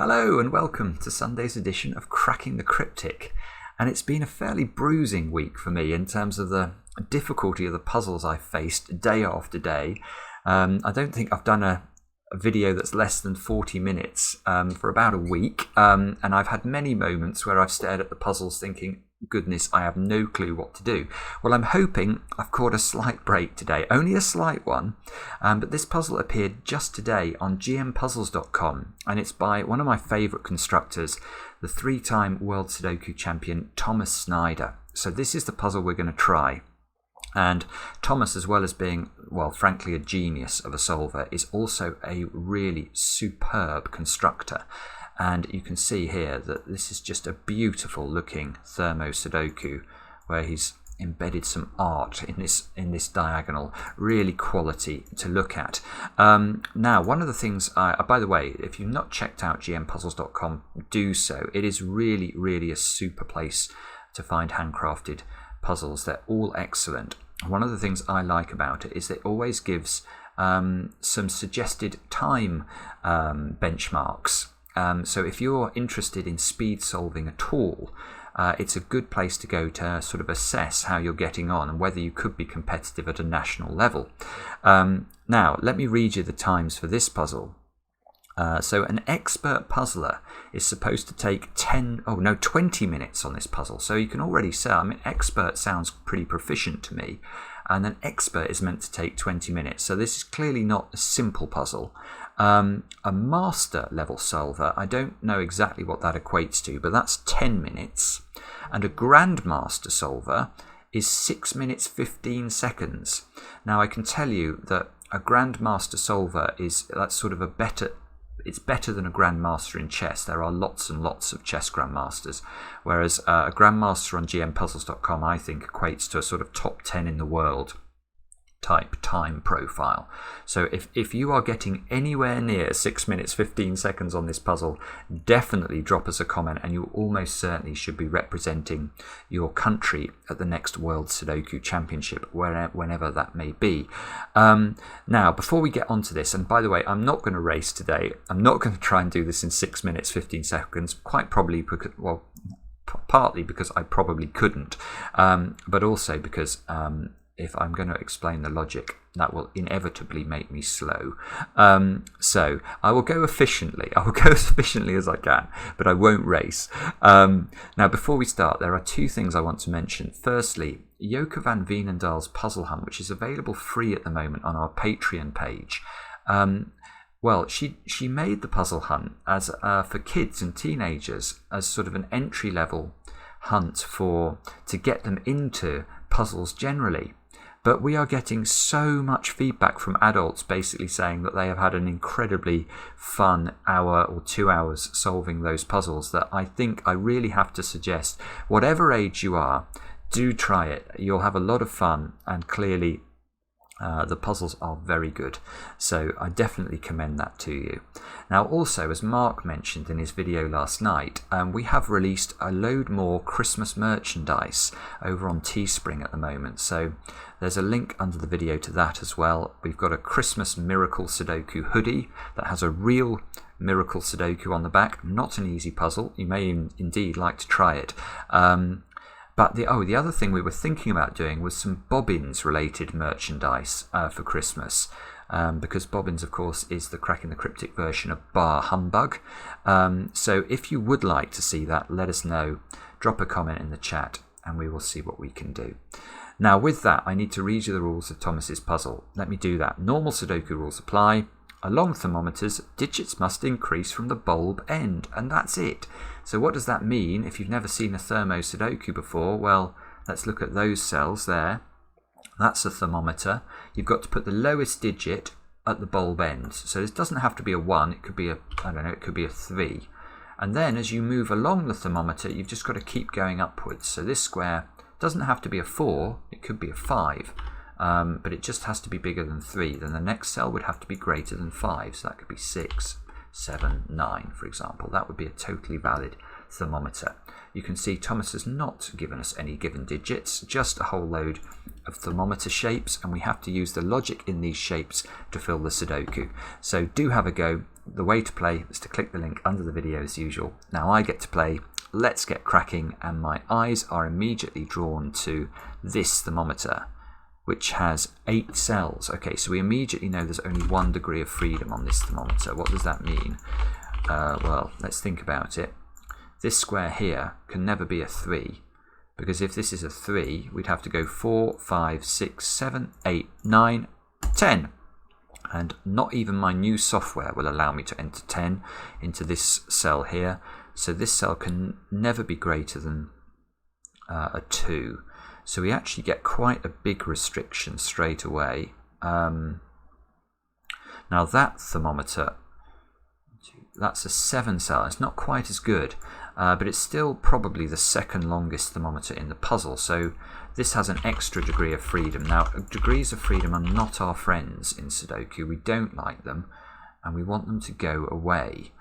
Hello and welcome to Sunday's edition of Cracking the Cryptic. And it's been a fairly bruising week for me in terms of the difficulty of the puzzles I've faced day after day. I don't think I've done a video that's less than 40 minutes for about a week. And I've had many moments where I've stared at the puzzles thinking, goodness, I have no clue what to do. Well, I'm hoping I've caught a slight break today, only a slight one, but this puzzle appeared just today on gmpuzzles.com, and it's by one of my favourite constructors, the 3-time World Sudoku champion Thomas Snyder. So this is the puzzle we're going to try. And Thomas, as well as being, well, frankly, a genius of a solver, is also a really superb constructor. And you can see here that this is just a beautiful looking thermo Sudoku where he's embedded some art in this diagonal. Really quality to look at. Now, one of the things, by the way, if you've not checked out gmpuzzles.com, do so. It is really a super place to find handcrafted puzzles. They're all excellent. One of the things I like about it is that it always gives some suggested time benchmarks. So if you're interested in speed solving at all, it's a good place to go to sort of assess how you're getting on and whether you could be competitive at a national level. Now, let me read you the times for this puzzle. So an expert puzzler is supposed to take 20 minutes on this puzzle. So you can already say, I mean, expert sounds pretty proficient to me. And an expert is meant to take 20 minutes. So this is clearly not a simple puzzle. A master level solver, I don't know exactly what that equates to, but that's 10 minutes. And a grandmaster solver is 6 minutes 15 seconds. Now I can tell you that a grandmaster solver that's sort of it's better than a grandmaster in chess. There are lots and lots of chess grandmasters, whereas a grandmaster on gmpuzzles.com I think equates to a sort of top 10 in the world type time profile. So if you are getting anywhere near 6 minutes 15 seconds on this puzzle, definitely drop us a comment, and you almost certainly should be representing your country at the next World Sudoku Championship, whenever that may be. Now, before we get onto this, and by the way, I'm not going to race today. I'm not going to try and do this in 6 minutes 15 seconds, quite probably because, well, partly because I probably couldn't, but also because if I'm going to explain the logic, that will inevitably make me slow. So I will go efficiently. I will go as efficiently as I can, but I won't race. Now, before we start, there are two things I want to mention. Firstly, Joke van Veenendaal's puzzle hunt, which is available free at the moment on our Patreon page. Well, she made the puzzle hunt as for kids and teenagers as sort of an entry-level hunt to get them into puzzles generally. But we are getting so much feedback from adults basically saying that they have had an incredibly fun hour or 2 hours solving those puzzles that I think I really have to suggest, whatever age you are, do try it. You'll have a lot of fun, and clearly the puzzles are very good. So I definitely commend that to you. Now also, as Mark mentioned in his video last night, we have released a load more Christmas merchandise over on Teespring at the moment. So there's a link under the video to that as well. We've got a Christmas Miracle Sudoku hoodie that has a real Miracle Sudoku on the back. Not an easy puzzle. You may indeed like to try it. But the other thing we were thinking about doing was some bobbins related merchandise for Christmas, because bobbins, of course, is the Cracking the Cryptic version of Bar Humbug. So if you would like to see that, let us know. Drop a comment in the chat and we will see what we can do. Now, with that, I need to read you the rules of Thomas's puzzle. Let me do that. Normal Sudoku rules apply. Along thermometers, digits must increase from the bulb end, and that's it. So what does that mean? If you've never seen a thermo Sudoku before, well, let's look at those cells there. That's a thermometer. You've got to put the lowest digit at the bulb end. So this doesn't have to be a 1, it could be it could be a 3. And then as you move along the thermometer, you've just got to keep going upwards. So this square doesn't have to be a 4, it could be a 5. But it just has to be bigger than 3. Then the next cell would have to be greater than 5. So that could be 6, 7, 9, for example. That would be a totally valid thermometer. You can see Thomas has not given us any given digits, just a whole load of thermometer shapes, and we have to use the logic in these shapes to fill the Sudoku. So do have a go. The way to play is to click the link under the video as usual. Now I get to play. Let's get cracking, and my eyes are immediately drawn to this thermometer, which has 8 cells. Okay, so we immediately know there's only 1 degree of freedom on this thermometer. What does that mean? Well, let's think about it. This square here can never be a 3, because if this is a 3, we'd have to go 4, 5, 6, 7, 8, 9, 10. And not even my new software will allow me to enter 10 into this cell here. So this cell can never be greater than a 2. So we actually get quite a big restriction straight away. Now that thermometer, that's a 7 cell. It's not quite as good, but it's still probably the second longest thermometer in the puzzle. So this has an extra degree of freedom. Now, degrees of freedom are not our friends in Sudoku. We don't like them, and we want them to go away.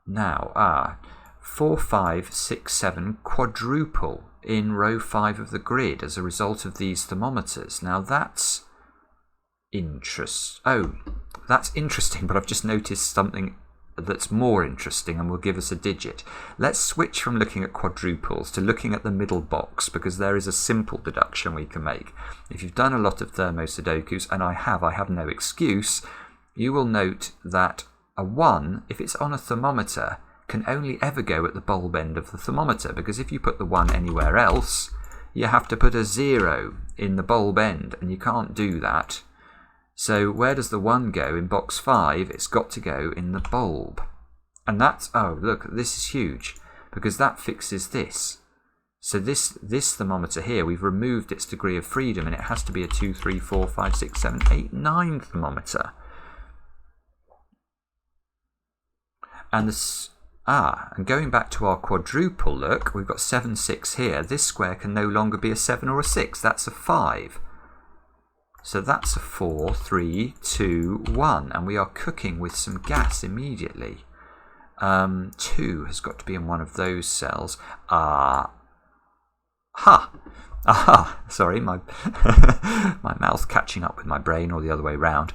Now, 4, 5, 6, 7 quadruple in row 5 of the grid as a result of these thermometers. Now that's that's interesting, but I've just noticed something that's more interesting and will give us a digit. Let's switch from looking at quadruples to looking at the middle box, because there is a simple deduction we can make. If you've done a lot of thermo Sudokus, and I have no excuse, you will note that a 1, if it's on a thermometer, can only ever go at the bulb end of the thermometer, because if you put the 1 anywhere else, you have to put a 0 in the bulb end, and you can't do that. So where does the 1 go? In box 5, it's got to go in the bulb. And that's, oh look, this is huge, because that fixes this. So this thermometer here, we've removed its degree of freedom, and it has to be a 2, 3, 4, 5, 6, 7, 8, 9 thermometer. And and going back to our quadruple look, we've got 7, 6 here. This square can no longer be a 7 or a 6. That's a 5. So that's a 4, 3, 2, 1. And we are cooking with some gas immediately. 2 has got to be in one of those cells. Sorry, my my mouth catching up with my brain, or the other way round.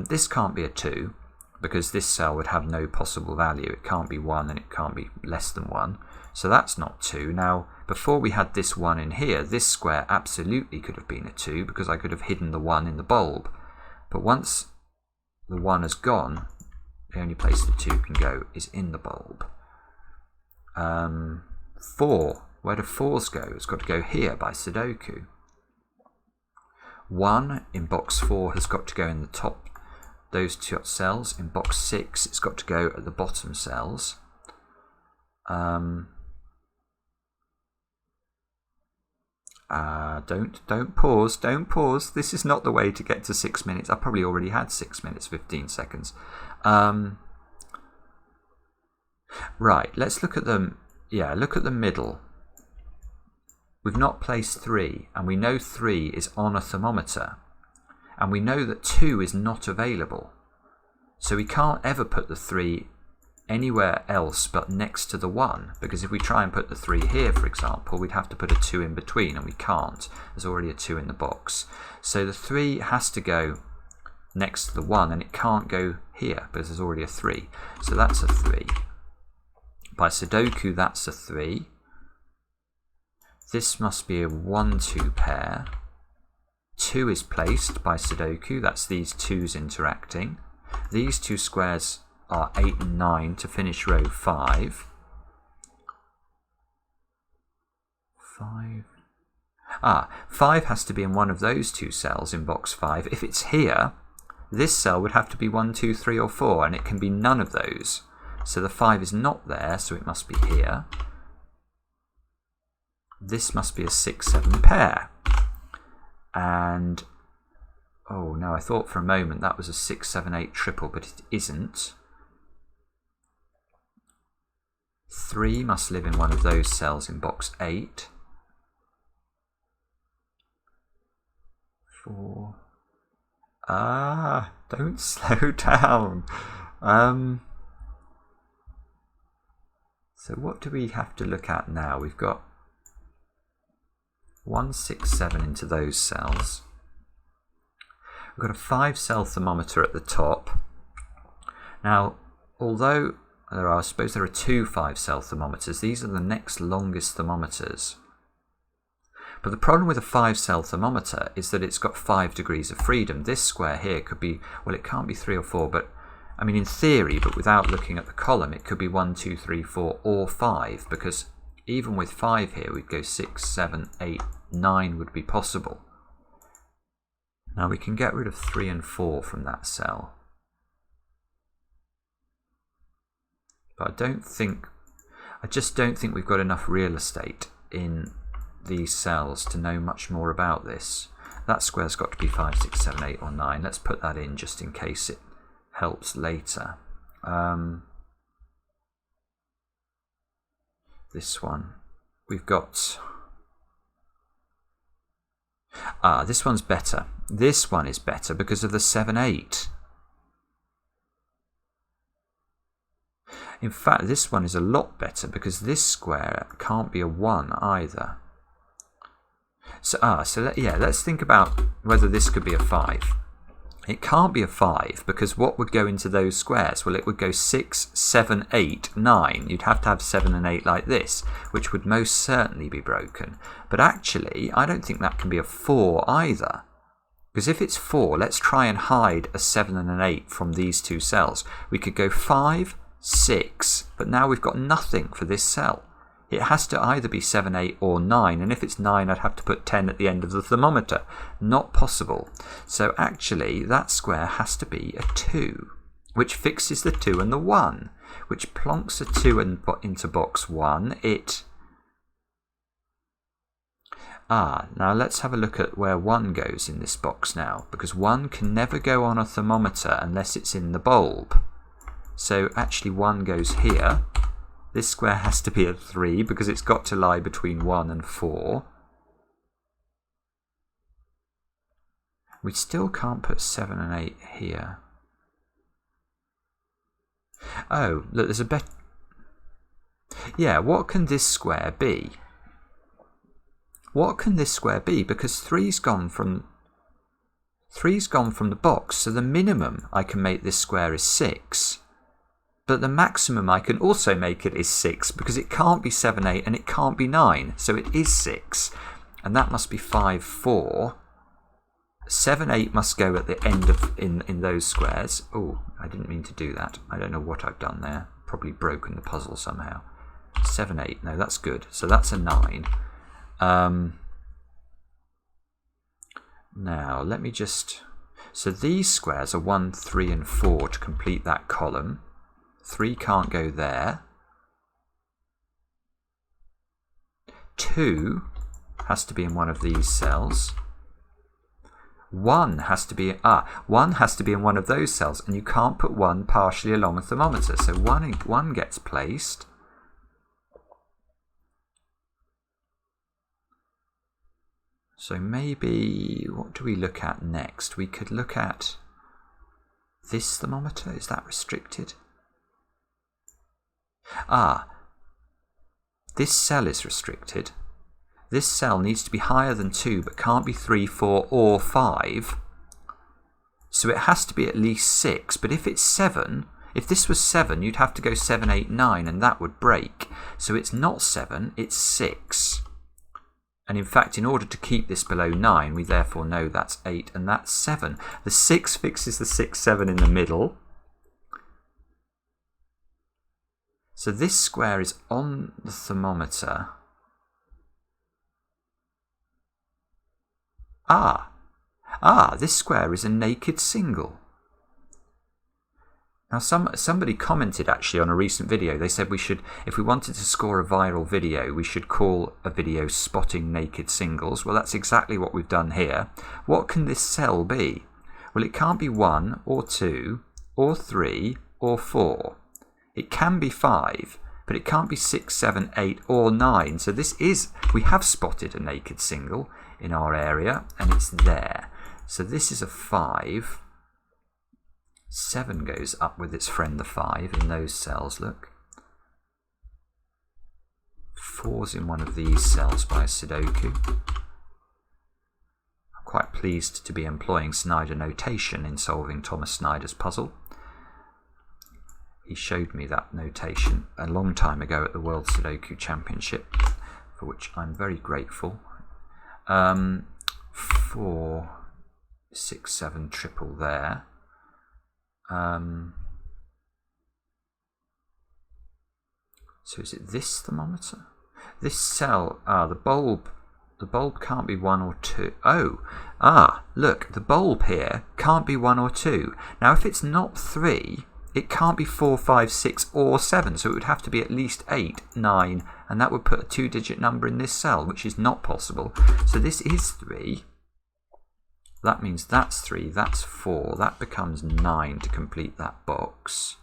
This can't be a 2, because this cell would have no possible value. It can't be 1, and it can't be less than 1. So that's not 2. Now, before we had this 1 in here, this square absolutely could have been a 2, because I could have hidden the 1 in the bulb. But once the 1 has gone, the only place the 2 can go is in the bulb. 4. Where do 4s go? It's got to go here by Sudoku. 1 in box 4 has got to go in the top, those 2 cells. In box 6, it's got to go at the bottom cells. Don't pause. This is not the way to get to 6 minutes. I probably already had 6 minutes, 15 seconds. Right, let's look at them. Yeah, look at the middle. We've not placed 3, and we know 3 is on a thermometer. And we know that 2 is not available. So we can't ever put the 3 anywhere else but next to the 1, because if we try and put the 3 here, for example, we'd have to put a 2 in between, and we can't. There's already a 2 in the box. So the 3 has to go next to the 1, and it can't go here because there's already a 3. So that's a 3. By Sudoku, that's a 3. This must be a 1-2 pair. 2 is placed by Sudoku. That's these 2's interacting. These 2 squares are 8 and 9 to finish row 5. 5. 5 has to be in one of those 2 cells in box 5. If it's here, this cell would have to be 1, 2, 3, or 4, and it can be none of those. So the 5 is not there, so it must be here. This must be a 6, 7 pair. And, oh no, I thought for a moment that was a 6, 7, 8 triple, but it isn't. 3 must live in one of those cells in box 8. 4. Don't slow down. So what do we have to look at now? We've got 1, 6, 7 into those cells. We've got a 5-cell thermometer at the top. Now, although I suppose there are 2 5-cell thermometers, these are the next longest thermometers. But the problem with a 5-cell thermometer is that it's got 5 degrees of freedom. This square here could be, well, it can't be 3 or 4, but I mean in theory, but without looking at the column, it could be 1, 2, 3, 4 or 5, because even with 5 here, we'd go 6, 7, 8, 9 would be possible. Now we can get rid of 3 and 4 from that cell. But I just don't think we've got enough real estate in these cells to know much more about this. That square's got to be 5, 6, 7, 8 or 9. Let's put that in just in case it helps later. This one, we've got... this one's better. This one is better because of the 7, 8. In fact, this one is a lot better because this square can't be a 1 either. So let's think about whether this could be a 5. It can't be a 5 because what would go into those squares? Well, it would go 6, 7, 8, 9. You'd have to have 7 and 8 like this, which would most certainly be broken. But actually, I don't think that can be a 4 either. Because if it's 4, let's try and hide a 7 and an 8 from these 2 cells. We could go 5, 6, but now we've got nothing for this cell. It has to either be 7, 8 or 9, and if it's 9 I'd have to put 10 at the end of the thermometer. Not possible. So actually that square has to be a 2, which fixes the 2 and the 1, which plonks a 2 into box 1. Now let's have a look at where 1 goes in this box now, because 1 can never go on a thermometer unless it's in the bulb. So actually 1 goes here. This square has to be a 3 because it's got to lie between 1 and 4. We still can't put 7 and 8 here. Oh, look, there's a better... Yeah, what can this square be? What can this square be? Because 3's gone from the box, so the minimum I can make this square is 6. But the maximum I can also make it is 6 because it can't be 7, 8 and it can't be 9. So it is 6. And that must be 5, 4. 7, 8 must go at the end of in those squares. Oh, I didn't mean to do that. I don't know what I've done there. Probably broken the puzzle somehow. 7, 8. No, that's good. So that's a 9. Now, let me just... So these squares are 1, 3 and 4 to complete that column. 3 can't go there. 2 has to be in one of these cells. 1 has to be in one of those cells, and you can't put 1 partially along a thermometer. So 1 gets placed. So maybe, what do we look at next? We could look at this thermometer. Is that restricted? This cell is restricted. This cell needs to be higher than 2 but can't be 3, 4 or 5. So it has to be at least 6. But if it's 7, if this was 7, you'd have to go 7, 8, 9 and that would break. So it's not 7, it's 6. And in fact, in order to keep this below 9, we therefore know that's 8 and that's 7. The 6 fixes the 6, 7 in the middle. So this square is on the thermometer. This square is a naked single. Now somebody commented actually on a recent video. They said we should, if we wanted to score a viral video, we should call a video Spotting Naked Singles. Well, that's exactly what we've done here. What can this cell be? Well, it can't be 1 or 2 or 3 or 4. It can be 5, but it can't be 6, 7, 8 or 9. So we have spotted a naked single in our area and it's there. So this is a 5. 7 goes up with its friend the 5 in those cells, look. 4's in one of these cells by a Sudoku. quite pleased to be employing Snyder notation in solving Thomas Snyder's puzzle. He showed me that notation a long time ago at the World Sudoku Championship, for which I'm very grateful. 4, 6, 7 triple there. So is it this thermometer? This cell, the bulb can't be 1 or 2. Look, the bulb here can't be 1 or 2. Now if it's not 3, it can't be 4, 5, 6 or 7, so it would have to be at least 8, 9, and that would put a 2-digit number in this cell, which is not possible. So this is 3. That means that's 3, that's 4, that becomes 9 to complete that box.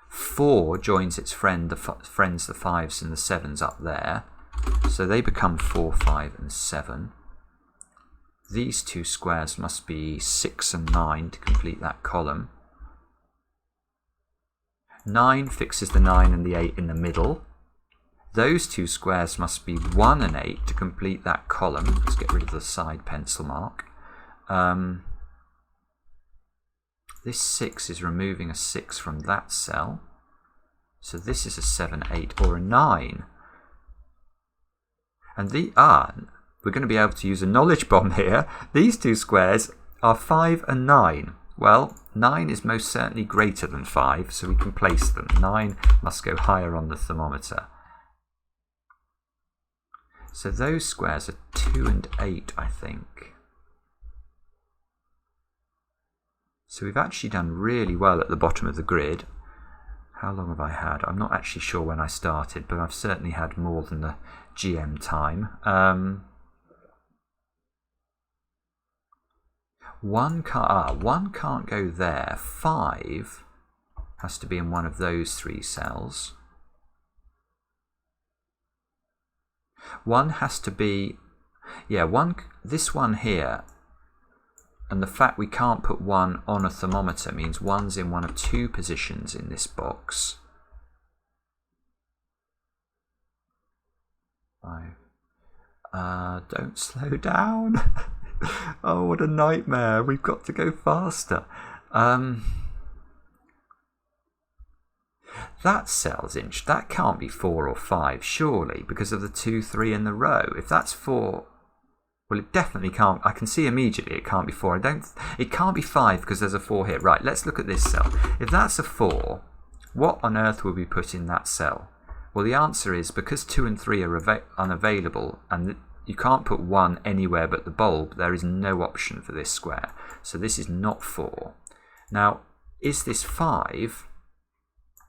4 joins its friends, the 5s and the 7s up there, so they become 4, 5 and 7. These two squares must be 6 and 9 to complete that column. 9 fixes the 9 and the 8 in the middle. Those two squares must be 1 and 8 to complete that column. Let's get rid of the side pencil mark. This 6 is removing a 6 from that cell. So this is a 7, 8 or a 9. And we're going to be able to use a knowledge bomb here. These two squares are 5 and 9. Well, 9 is most certainly greater than 5, so we can place them. 9 must go higher on the thermometer. So those squares are 2 and 8, I think. So we've actually done really well at the bottom of the grid. How long have I had? I'm not actually sure when I started, but I've certainly had more than the GM time. 1 can't go there. 5 has to be in one of those 3 cells. 1 has to be, this one here, and the fact we can't put 1 on a thermometer means 1's in one of 2 positions in this box. 5. Don't slow down. Oh, what a nightmare. We've got to go faster. That cell's inch, that can't be 4 or 5, surely, because of the 2, 3 in the row. If that's 4, well, it definitely can't. I can see immediately it can't be 4. It can't be 5 because there's a 4 here. Right, let's look at this cell. If that's a 4, what on earth will we put in that cell? Well, the answer is because 2 and 3 are unavailable and you can't put 1 anywhere but the bulb, there is no option for this square. So this is not 4. Now, is this 5?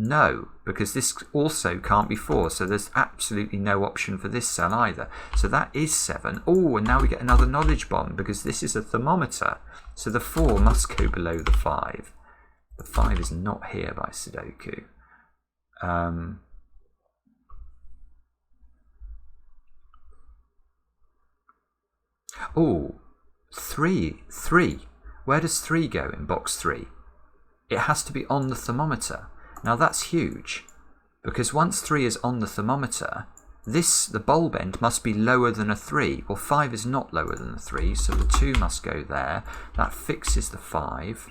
No, because this also can't be 4, so there's absolutely no option for this cell either. So that is 7. Oh, and now we get another knowledge bomb because this is a thermometer. So the 4 must go below the 5. The 5 is not here by Sudoku. Oh, 3. Where does 3 go in box 3? It has to be on the thermometer. Now that's huge, because once 3 is on the thermometer, the bulb end must be lower than a 3. Well, 5 is not lower than a 3, so the 2 must go there. That fixes the 5.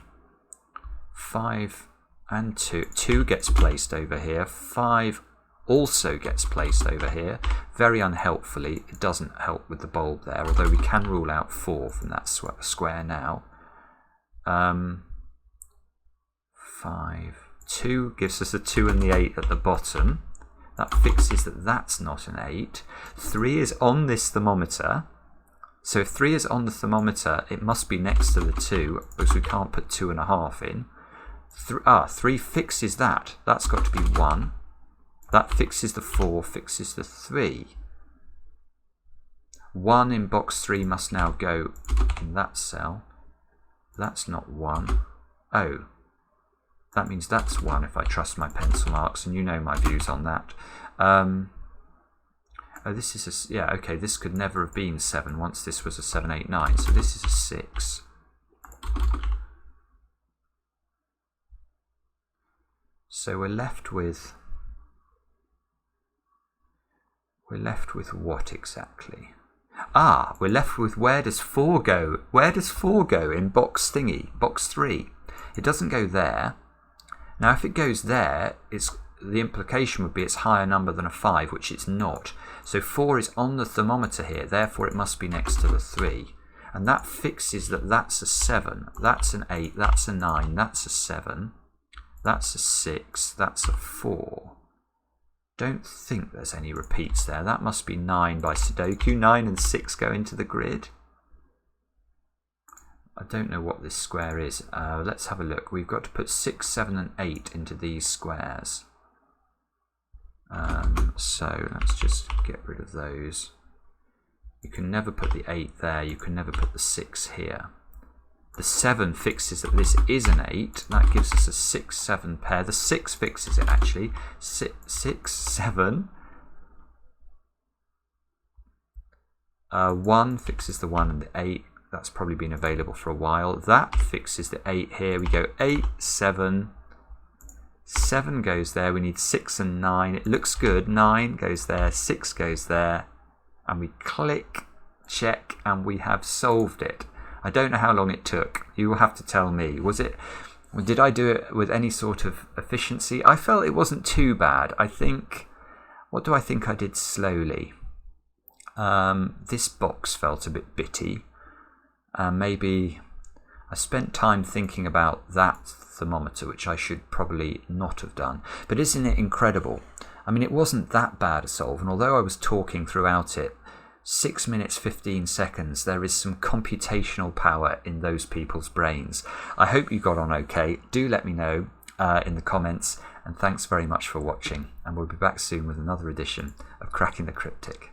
5 and 2. 2 gets placed over here. 5 also gets placed over here. Very unhelpfully, it doesn't help with the bulb there, although we can rule out 4 from that square now. 5. 2 gives us a 2 and the 8 at the bottom. That fixes that that's not an 8. 3 is on this thermometer. So if 3 is on the thermometer, it must be next to the 2, because we can't put 2.5 in. 3 fixes that. That's got to be 1. That fixes the 4, fixes the 3. 1 in box 3 must now go in that cell. That's not 1. Oh. That means that's 1 if I trust my pencil marks, and you know my views on that. Oh, this is okay, this could never have been 7 once this was a 7, 8, 9, so this is a 6. So we're left with what exactly? Ah, we're left with where does 4 go? Where does 4 go in box thingy, box 3? It doesn't go there. Now, if it goes there, the implication would be it's higher number than a 5, which it's not. So 4 is on the thermometer here, therefore it must be next to the 3. And that fixes that that's a 7, that's an 8, that's a 9, that's a 7, that's a 6, that's a 4. Don't think there's any repeats there. That must be 9 by Sudoku. 9 and 6 go into the grid. I don't know what this square is. Let's have a look. We've got to put 6, 7 and 8 into these squares. So let's just get rid of those. You can never put the 8 there. You can never put the 6 here. The 7 fixes that this is an 8. That gives us a 6, 7 pair. The 6 fixes it actually. 6, 7. 1 fixes the 1 and the 8. That's probably been available for a while. That fixes the 8 here. We go 8, 7. 7 goes there. We need 6 and 9. It looks good. 9 goes there. 6 goes there. And we click, check, and we have solved it. I don't know how long it took. You will have to tell me. Did I do it with any sort of efficiency? I felt it wasn't too bad. What do I think I did slowly? This box felt a bit bitty. Maybe I spent time thinking about that thermometer, which I should probably not have done. But isn't it incredible? I mean, it wasn't that bad a solve, and although I was talking throughout it, 6 minutes 15 seconds, there is some computational power in those people's brains. I hope you got on okay. Do let me know in the comments, and thanks very much for watching, and we'll be back soon with another edition of Cracking the Cryptic.